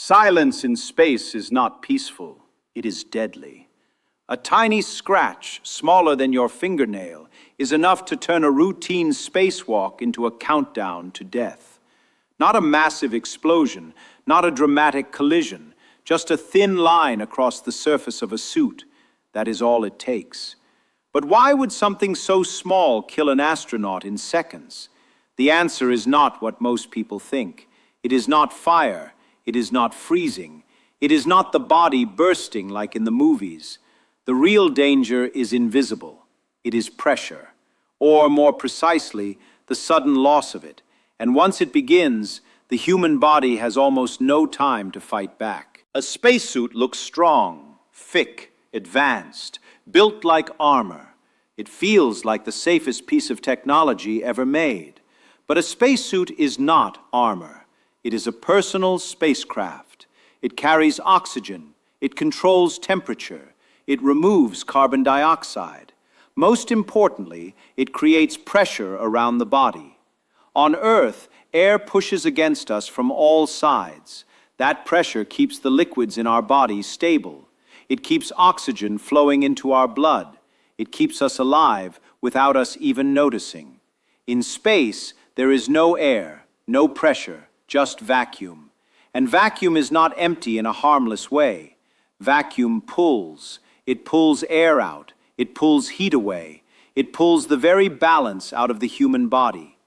Silence in space is not peaceful, it is deadly. A tiny scratch, smaller than your fingernail, is enough to turn a routine spacewalk into a countdown to death. Not a massive explosion, not a dramatic collision, just a thin line across the surface of a suit. That is all it takes. But why would something so small kill an astronaut in seconds? The answer is not what most people think. It is not fire. It is not freezing. It is not the body bursting like in the movies. The real danger is invisible. It is pressure, or more precisely, the sudden loss of it. And once it begins, the human body has almost no time to fight back. A spacesuit looks strong, thick, advanced, built like armor. It feels like the safest piece of technology ever made. But a spacesuit is not armor. It is a personal spacecraft. It carries oxygen. It controls temperature. It removes carbon dioxide. Most importantly, it creates pressure around the body. On Earth, air pushes against us from all sides. That pressure keeps the liquids in our bodies stable. It keeps oxygen flowing into our blood. It keeps us alive without us even noticing. In space, there is no air, no pressure, just vacuum. And vacuum is not empty in a harmless way. Vacuum pulls. It pulls air out. It pulls heat away. It pulls the very balance out of the human body.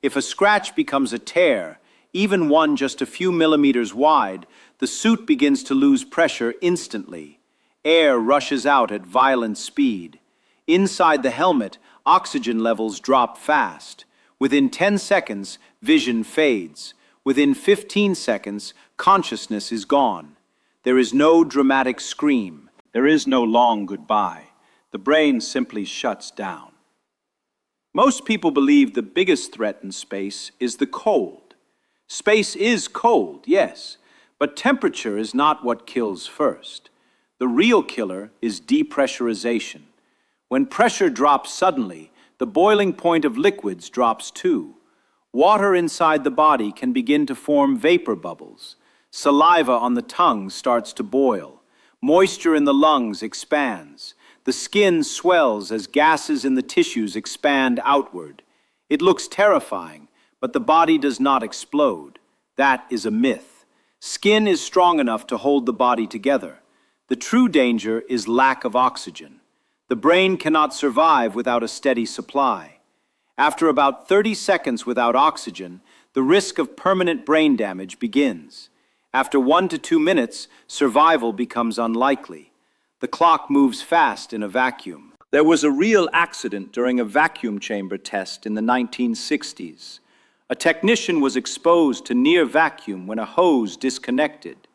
If a scratch becomes a tear, even one just a few millimeters wide, the suit begins to lose pressure instantly. Air rushes out at violent speed. Inside the helmet, oxygen levels drop fast. Within 10 seconds, vision fades. Within 15 seconds, consciousness is gone. There is no dramatic scream. There is no long goodbye. The brain simply shuts down. Most people believe the biggest threat in space is the cold. Space is cold, yes, but temperature is not what kills first. The real killer is depressurization. When pressure drops suddenly, the boiling point of liquids drops too. Water inside the body can begin to form vapor bubbles. Saliva on the tongue starts to boil. Moisture in the lungs expands. The skin swells as gases in the tissues expand outward. It looks terrifying, but the body does not explode. That is a myth. Skin is strong enough to hold the body together. The true danger is lack of oxygen. The brain cannot survive without a steady supply. After about 30 seconds without oxygen, the risk of permanent brain damage begins. After 1 to 2 minutes, survival becomes unlikely. The clock moves fast in a vacuum. There was a real accident during a vacuum chamber test in the 1960s. A technician was exposed to near vacuum when a hose disconnected.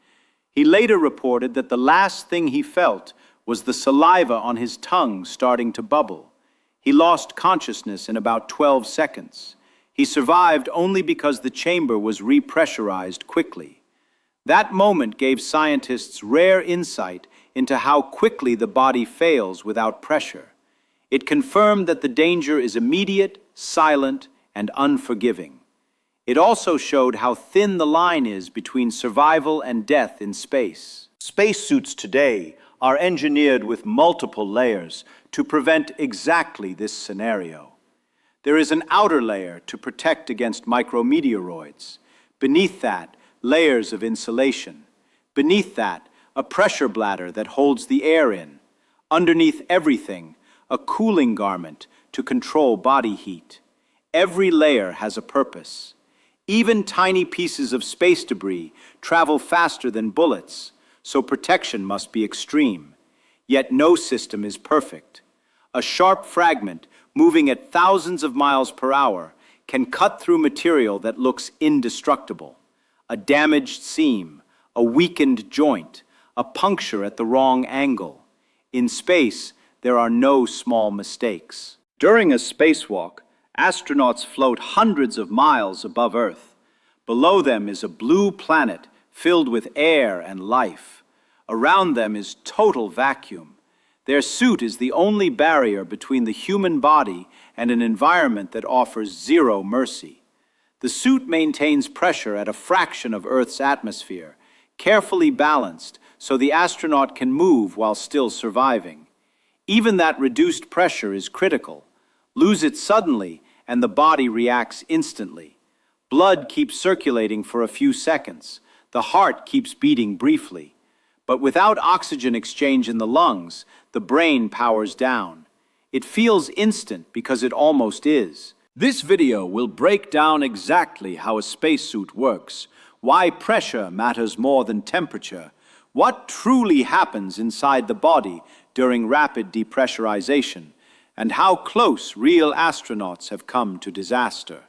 He later reported that the last thing he felt was the saliva on his tongue starting to bubble. He lost consciousness in about 12 seconds. He survived only because the chamber was repressurized quickly. That moment gave scientists rare insight into how quickly the body fails without pressure. It confirmed that the danger is immediate, silent, and unforgiving. It also showed how thin the line is between survival and death in space. Spacesuits today are engineered with multiple layers to prevent exactly this scenario. There is an outer layer to protect against micrometeoroids. Beneath that, layers of insulation. Beneath that, a pressure bladder that holds the air in. Underneath everything, a cooling garment to control body heat. Every layer has a purpose. Even tiny pieces of space debris travel faster than bullets, so protection must be extreme. Yet no system is perfect. A sharp fragment moving at thousands of miles per hour can cut through material that looks indestructible. A damaged seam, a weakened joint, a puncture at the wrong angle. In space, there are no small mistakes. During a spacewalk, astronauts float hundreds of miles above Earth. Below them is a blue planet filled with air and life. Around them is total vacuum. Their suit is the only barrier between the human body and an environment that offers zero mercy. The suit maintains pressure at a fraction of Earth's atmosphere, carefully balanced so the astronaut can move while still surviving. Even that reduced pressure is critical. Lose it suddenly, and the body reacts instantly. Blood keeps circulating for a few seconds. The heart keeps beating briefly. But without oxygen exchange in the lungs, the brain powers down. It feels instant because it almost is. This video will break down exactly how a spacesuit works, why pressure matters more than temperature, what truly happens inside the body during rapid depressurization, and how close real astronauts have come to disaster.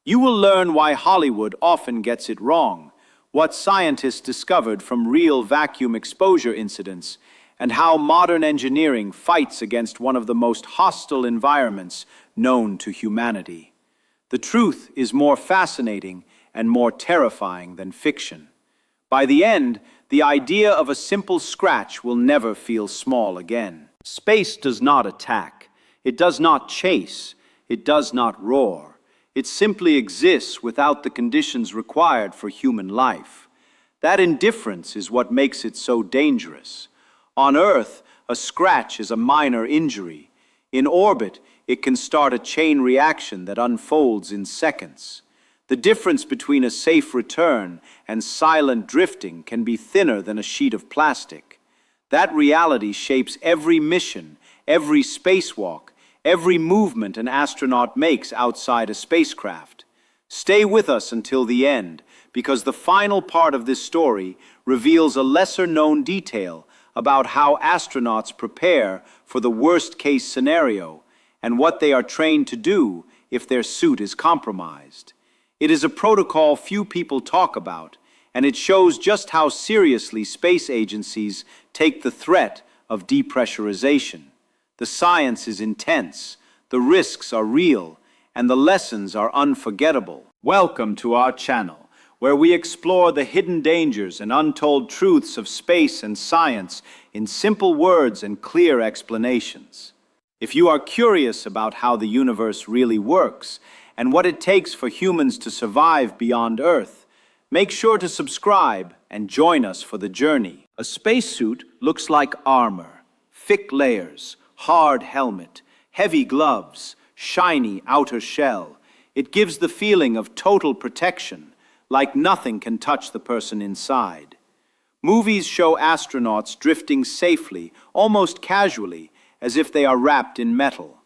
You will learn why Hollywood often gets it wrong, what scientists discovered from real vacuum exposure incidents, and how modern engineering fights against one of the most hostile environments known to humanity. The truth is more fascinating and more terrifying than fiction. By the end, the idea of a simple scratch will never feel small again. Space does not attack. It does not chase. It does not roar. It simply exists without the conditions required for human life. That indifference is what makes it so dangerous. On Earth, a scratch is a minor injury. In orbit, it can start a chain reaction that unfolds in seconds. The difference between a safe return and silent drifting can be thinner than a sheet of plastic. That reality shapes every mission, every spacewalk, every movement an astronaut makes outside a spacecraft. Stay with us until the end, because the final part of this story reveals a lesser-known detail about how astronauts prepare for the worst-case scenario and what they are trained to do if their suit is compromised. It is a protocol few people talk about, and it shows just how seriously space agencies take the threat of depressurization. The science is intense, the risks are real, and the lessons are unforgettable. Welcome to our channel, where we explore the hidden dangers and untold truths of space and science in simple words and clear explanations. If you are curious about how the universe really works and what it takes for humans to survive beyond Earth, make sure to subscribe and join us for the journey. A spacesuit looks like armor, thick layers, hard helmet, heavy gloves, shiny outer shell. It gives the feeling of total protection, like nothing can touch the person inside. Movies show astronauts drifting safely, almost casually, as if they are wrapped in metal.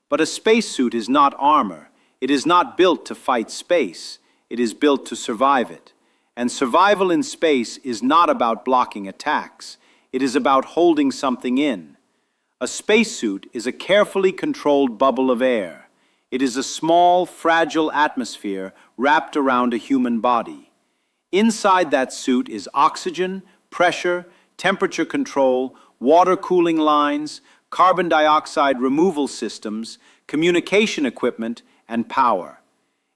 But a spacesuit is not armor. It is not built to fight space. It is built to survive it. And survival in space is not about blocking attacks. It is about holding something in. A spacesuit is a carefully controlled bubble of air. It is a small, fragile atmosphere wrapped around a human body. Inside that suit is oxygen, pressure, temperature control, water cooling lines, carbon dioxide removal systems, communication equipment, and power.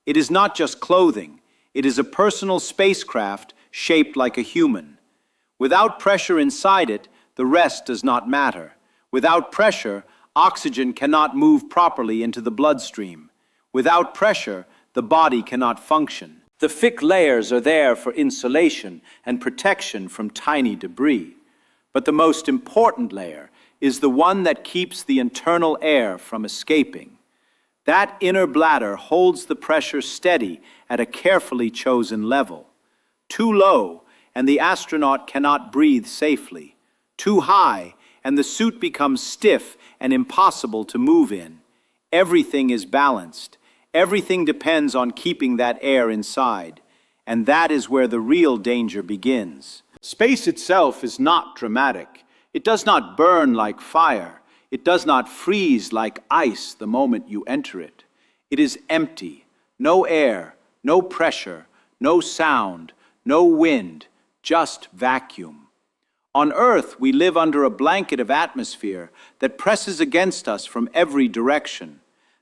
It is not just clothing. It is a personal spacecraft shaped like a human. Without pressure inside it, the rest does not matter. Without pressure, oxygen cannot move properly into the bloodstream. Without pressure, the body cannot function. The thick layers are there for insulation and protection from tiny debris. But the most important layer is the one that keeps the internal air from escaping. That inner bladder holds the pressure steady at a carefully chosen level. Too low, and the astronaut cannot breathe safely. Too high, and the suit becomes stiff and impossible to move in. Everything is balanced. Everything depends on keeping that air inside. And that is where the real danger begins. Space itself is not dramatic. It does not burn like fire. It does not freeze like ice the moment you enter it. It is empty. No air, no pressure, no sound, no wind, just vacuum. On Earth, we live under a blanket of atmosphere that presses against us from every direction.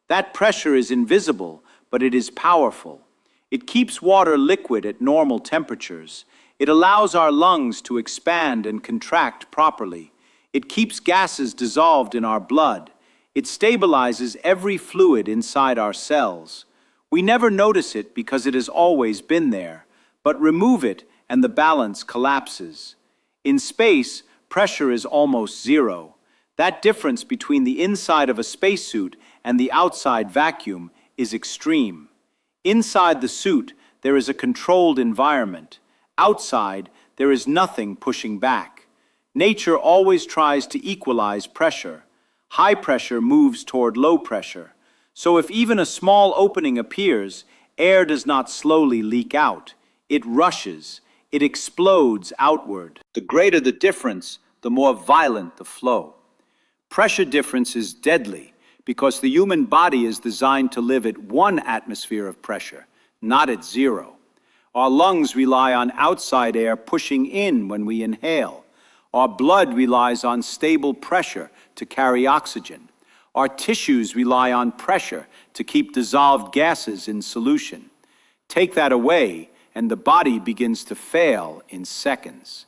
That pressure is invisible, but it is powerful. It keeps water liquid at normal temperatures. It allows our lungs to expand and contract properly. It keeps gases dissolved in our blood. It stabilizes every fluid inside our cells. We never notice it because it has always been there, but remove it and the balance collapses. In space, pressure is almost zero. That difference between the inside of a spacesuit and the outside vacuum is extreme. Inside the suit, there is a controlled environment. Outside, there is nothing pushing back. Nature always tries to equalize pressure. High pressure moves toward low pressure. So if even a small opening appears, air does not slowly leak out. It rushes. It explodes outward. The greater the difference, the more violent the flow. Pressure difference is deadly because the human body is designed to live at 1 atmosphere of pressure, not at 0. Our lungs rely on outside air pushing in when we inhale. Our blood relies on stable pressure to carry oxygen. Our tissues rely on pressure to keep dissolved gases in solution. Take that away, and the body begins to fail in seconds.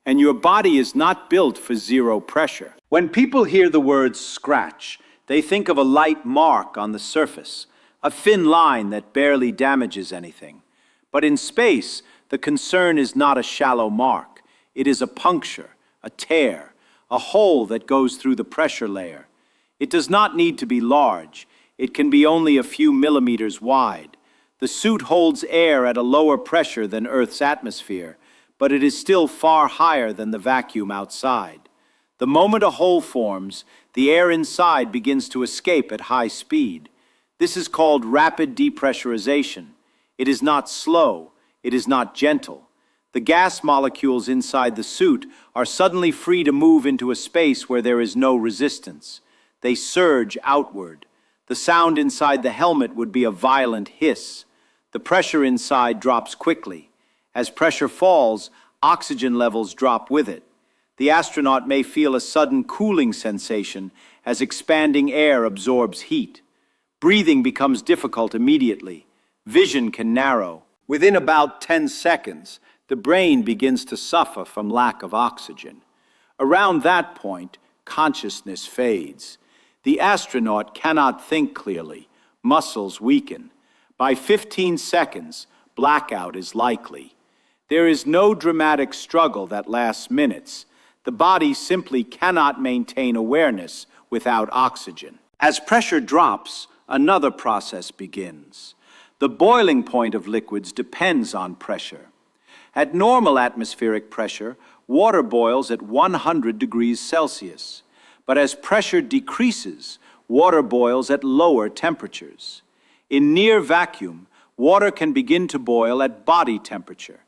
And your body is not built for 0 pressure. When people hear the word scratch, they think of a light mark on the surface, a thin line that barely damages anything. But in space, the concern is not a shallow mark. It is a puncture, a tear, a hole that goes through the pressure layer. It does not need to be large. It can be only a few millimeters wide. The suit holds air at a lower pressure than Earth's atmosphere, but it is still far higher than the vacuum outside. The moment a hole forms, the air inside begins to escape at high speed. This is called rapid depressurization. It is not slow. It is not gentle. The gas molecules inside the suit are suddenly free to move into a space where there is no resistance. They surge outward. The sound inside the helmet would be a violent hiss. The pressure inside drops quickly. As pressure falls, oxygen levels drop with it. The astronaut may feel a sudden cooling sensation as expanding air absorbs heat. Breathing becomes difficult immediately. Vision can narrow. Within about 10 seconds, the brain begins to suffer from lack of oxygen. Around that point, consciousness fades. The astronaut cannot think clearly. Muscles weaken. By 15 seconds, blackout is likely. There is no dramatic struggle that lasts minutes. The body simply cannot maintain awareness without oxygen. As pressure drops, another process begins. The boiling point of liquids depends on pressure. At normal atmospheric pressure, water boils at 100 degrees Celsius. But as pressure decreases, water boils at lower temperatures. In near vacuum, water can begin to boil at body temperature.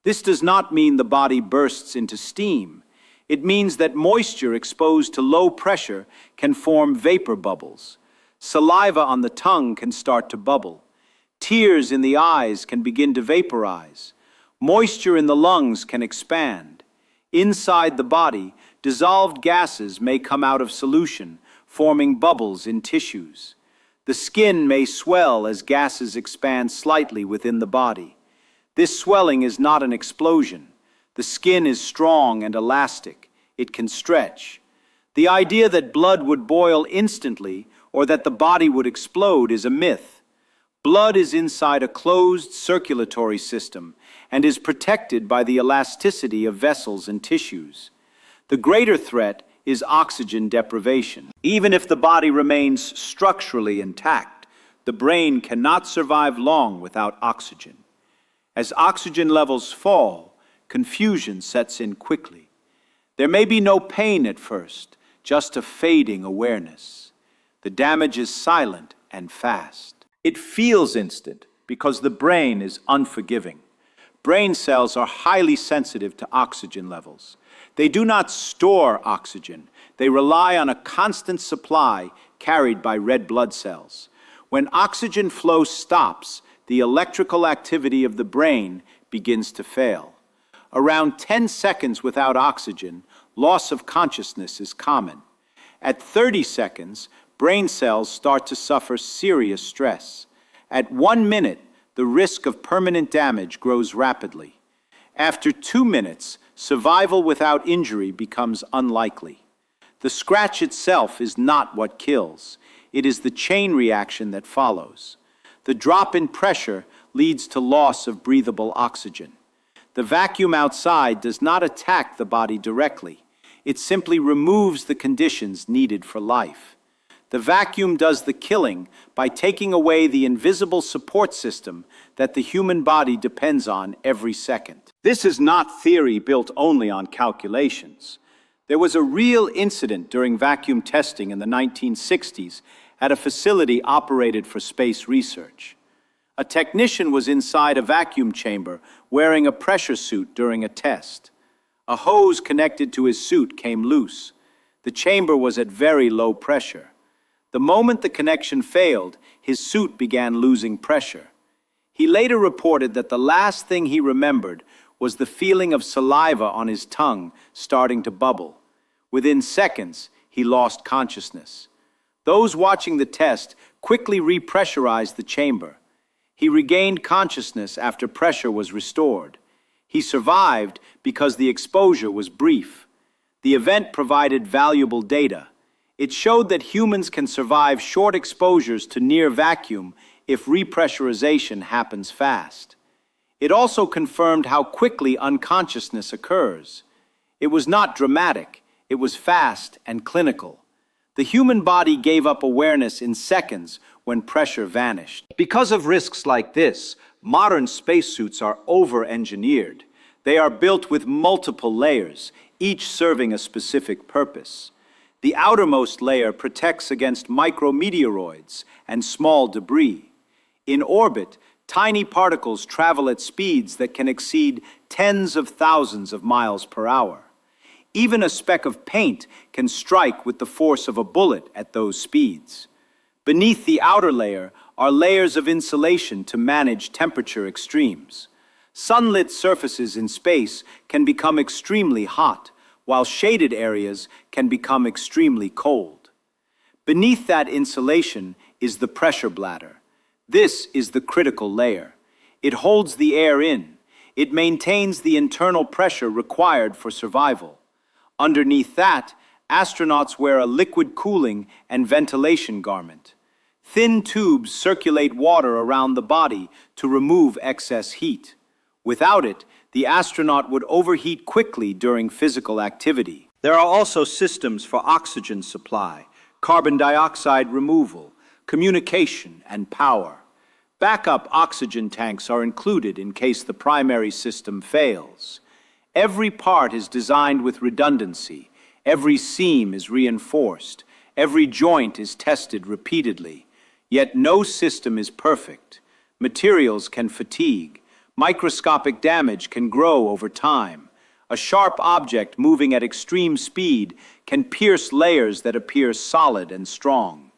This does not mean the body bursts into steam. It means that moisture exposed to low pressure can form vapor bubbles. Saliva on the tongue can start to bubble. Tears in the eyes can begin to vaporize. Moisture in the lungs can expand. Inside the body, dissolved gases may come out of solution, forming bubbles in tissues. The skin may swell as gases expand slightly within the body. This swelling is not an explosion. The skin is strong and elastic. It can stretch. The idea that blood would boil instantly or that the body would explode is a myth. Blood is inside a closed circulatory system and is protected by the elasticity of vessels and tissues. The greater threat is oxygen deprivation. Even if the body remains structurally intact, the brain cannot survive long without oxygen. As oxygen levels fall, confusion sets in quickly. There may be no pain at first, just a fading awareness. The damage is silent and fast. It feels instant because the brain is unforgiving. Brain cells are highly sensitive to oxygen levels. They do not store oxygen. They rely on a constant supply carried by red blood cells. When oxygen flow stops, the electrical activity of the brain begins to fail. Around 10 seconds without oxygen, loss of consciousness is common. At 30 seconds, brain cells start to suffer serious stress. At 1 minute, the risk of permanent damage grows rapidly. After 2 minutes, survival without injury becomes unlikely. The scratch itself is not what kills. It is the chain reaction that follows. The drop in pressure leads to loss of breathable oxygen. the vacuum outside does not attack the body directly. It simply removes the conditions needed for life. The vacuum does the killing by taking away the invisible support system that the human body depends on every second. This is not theory built only on calculations. There was a real incident during vacuum testing in the 1960s at a facility operated for space research. A technician was inside a vacuum chamber wearing a pressure suit during a test. A hose connected to his suit came loose. The chamber was at very low pressure. The moment the connection failed, his suit began losing pressure. He later reported that the last thing he remembered was the feeling of saliva on his tongue starting to bubble. Within seconds, he lost consciousness. Those watching the test quickly repressurized the chamber. He regained consciousness after pressure was restored. He survived because the exposure was brief. The event provided valuable data. It showed that humans can survive short exposures to near vacuum if repressurization happens fast. It also confirmed how quickly unconsciousness occurs. It was not dramatic, it was fast and clinical. The human body gave up awareness in seconds when pressure vanished. Because of risks like this, modern spacesuits are over-engineered. They are built with multiple layers, each serving a specific purpose. The outermost layer protects against micrometeoroids and small debris. In orbit, tiny particles travel at speeds that can exceed tens of thousands of miles per hour. Even a speck of paint can strike with the force of a bullet at those speeds. Beneath the outer layer are layers of insulation to manage temperature extremes. Sunlit surfaces in space can become extremely hot, while shaded areas can become extremely cold. Beneath that insulation is the pressure bladder. This is the critical layer. It holds the air in. It maintains the internal pressure required for survival. Underneath that, astronauts wear a liquid cooling and ventilation garment. Thin tubes circulate water around the body to remove excess heat. Without it, the astronaut would overheat quickly during physical activity. There are also systems for oxygen supply, carbon dioxide removal, communication, and power. Backup oxygen tanks are included in case the primary system fails. Every part is designed with redundancy. Every seam is reinforced. Every joint is tested repeatedly. Yet no system is perfect. Materials can fatigue. Microscopic damage can grow over time. A sharp object moving at extreme speed can pierce layers that appear solid and strong.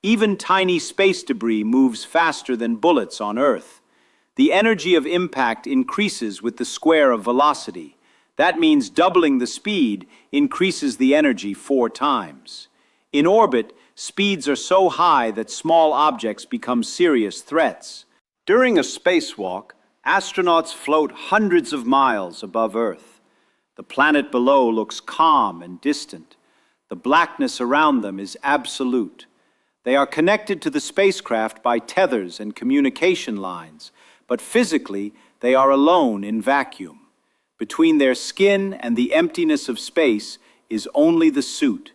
Even tiny space debris moves faster than bullets on Earth. The energy of impact increases with the square of velocity. That means doubling the speed increases the energy 4 times. In orbit, speeds are so high that small objects become serious threats. During a spacewalk, astronauts float hundreds of miles above Earth. The planet below looks calm and distant. The blackness around them is absolute. They are connected to the spacecraft by tethers and communication lines, but physically they are alone in vacuum. Between their skin and the emptiness of space is only the suit.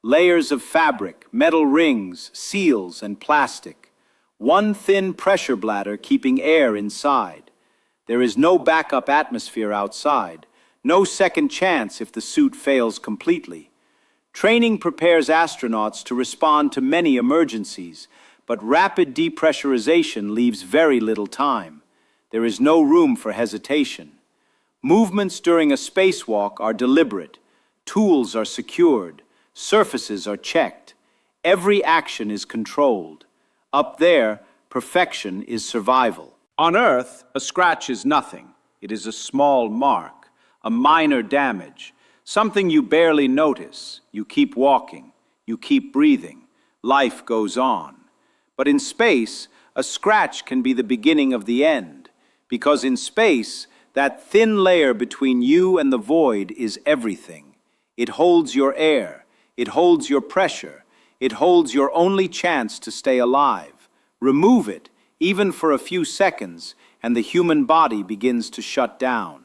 Layers of fabric, metal rings, seals, and plastic. One thin pressure bladder keeping air inside. There is no backup atmosphere outside, no second chance if the suit fails completely. Training prepares astronauts to respond to many emergencies, but rapid depressurization leaves very little time. There is no room for hesitation. Movements during a spacewalk are deliberate. Tools are secured. Surfaces are checked. Every action is controlled. Up there, perfection is survival. On Earth, a scratch is nothing. It is a small mark, a minor damage, something you barely notice. You keep walking, you keep breathing. Life goes on. But in space, a scratch can be the beginning of the end, because in space, that thin layer between you and the void is everything. It holds your air, it holds your pressure, it holds your only chance to stay alive. Remove it, even for a few seconds, and the human body begins to shut down.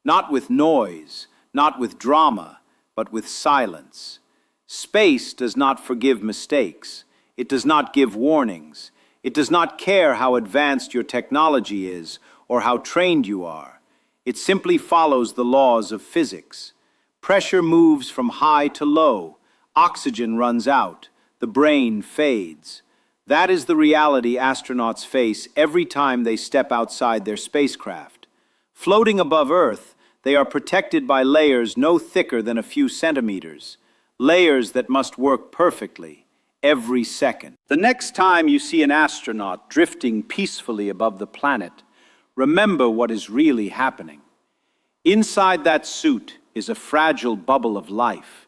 Not with noise, not with drama, but with silence. Space does not forgive mistakes. It does not give warnings. It does not care how advanced your technology is or how trained you are. It simply follows the laws of physics. Pressure moves from high to low. Oxygen runs out. The brain fades. That is the reality astronauts face every time they step outside their spacecraft. Floating above Earth, they are protected by layers no thicker than a few centimeters. Layers that must work perfectly every second. The next time you see an astronaut drifting peacefully above the planet, remember what is really happening. Inside that suit is a fragile bubble of life.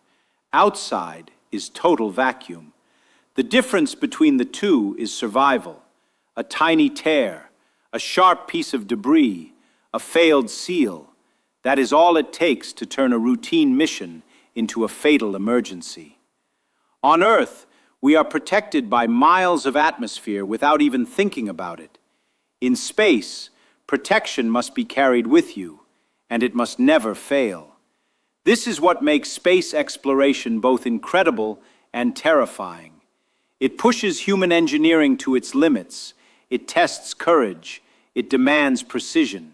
Outside is total vacuum. The difference between the two is survival. A tiny tear, a sharp piece of debris, a failed seal. That is all it takes to turn a routine mission into a fatal emergency. On Earth, we are protected by miles of atmosphere without even thinking about it. In space, protection must be carried with you, and it must never fail. This is what makes space exploration both incredible and terrifying. It pushes human engineering to its limits. It tests courage. It demands precision.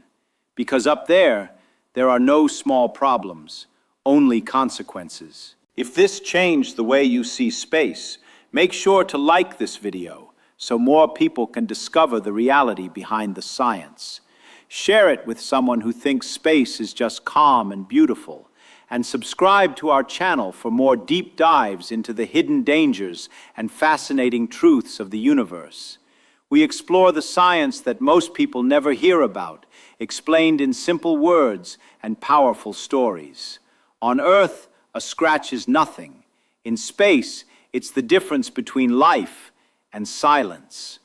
Because up there are no small problems, only consequences. If this changed the way you see space, make sure to like this video so more people can discover the reality behind the science. Share it with someone who thinks space is just calm and beautiful, and subscribe to our channel for more deep dives into the hidden dangers and fascinating truths of the universe. We explore the science that most people never hear about, explained in simple words and powerful stories. On Earth, a scratch is nothing. In space, it's the difference between life and silence.